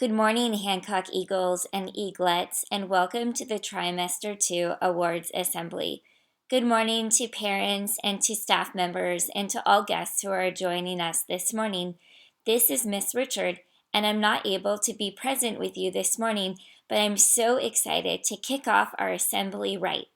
Good morning, Hancock Eagles and Eaglets, and welcome to the Trimester 2 Awards Assembly. Good morning to parents and to staff members and to all guests who are joining us this morning. This is Miss Richard, and I'm not able to be present with you this morning, but I'm so excited to kick off our assembly right.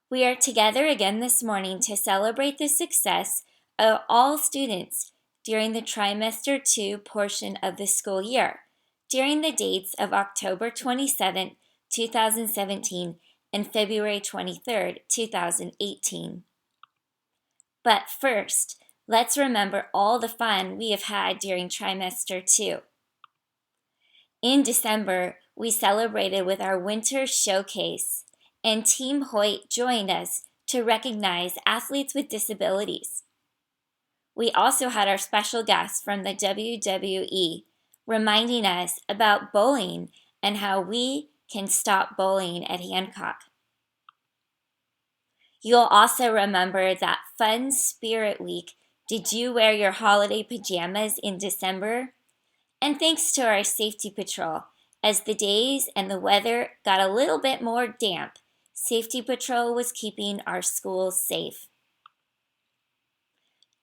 We are together again this morning to celebrate the success of all students during the Trimester 2 portion of the school year, during the dates of October 27, 2017 and February 23, 2018. But first, let's remember all the fun we have had during Trimester 2. In December, we celebrated with our winter showcase, and Team Hoyt joined us to recognize athletes with disabilities. We also had our special guest from the WWE reminding us about bullying and how we can stop bullying at Hancock. You'll also remember that fun Spirit Week. Did you wear your holiday pajamas in December? And thanks to our safety patrol, as the days and the weather got a little bit more damp, Safety Patrol was keeping our schools safe.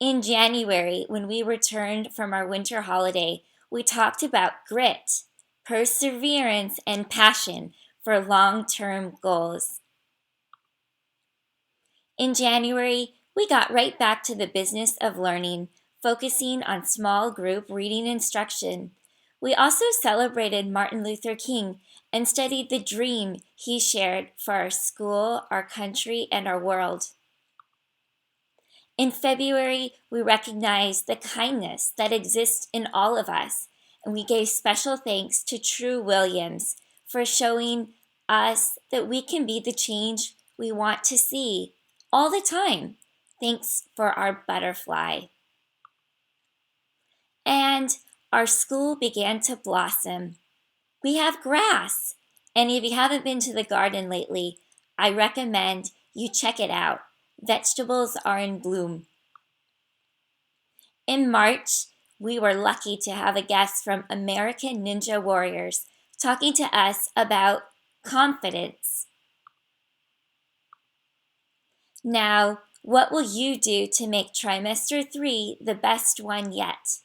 In January, when we returned from our winter holiday, we talked about grit, perseverance, and passion for long-term goals. In January, we got right back to the business of learning, focusing on small group reading instruction. We also celebrated Martin Luther King and studied the dream he shared for our school, our country, and our world. In February, we recognized the kindness that exists in all of us, and we gave special thanks to True Williams for showing us that we can be the change we want to see all the time. Thanks for our butterfly. And our school began to blossom. We have grass, and if you haven't been to the garden lately, I recommend you check it out. Vegetables are in bloom. In March, we were lucky to have a guest from American Ninja Warriors talking to us about confidence. Now, what will you do to make Trimester 3 the best one yet?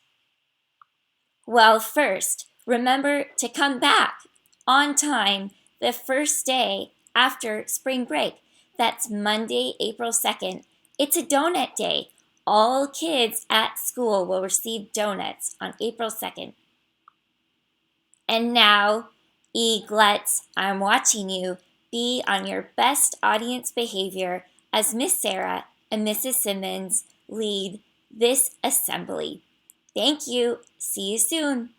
Well, first, remember to come back on time the first day after spring break. That's Monday, April 2nd. It's a donut day. All kids at school will receive donuts on April 2nd. And now, Eaglets, I'm watching you. Be on your best audience behavior as Miss Sarah and Mrs. Simmons lead this assembly. Thank you. See you soon.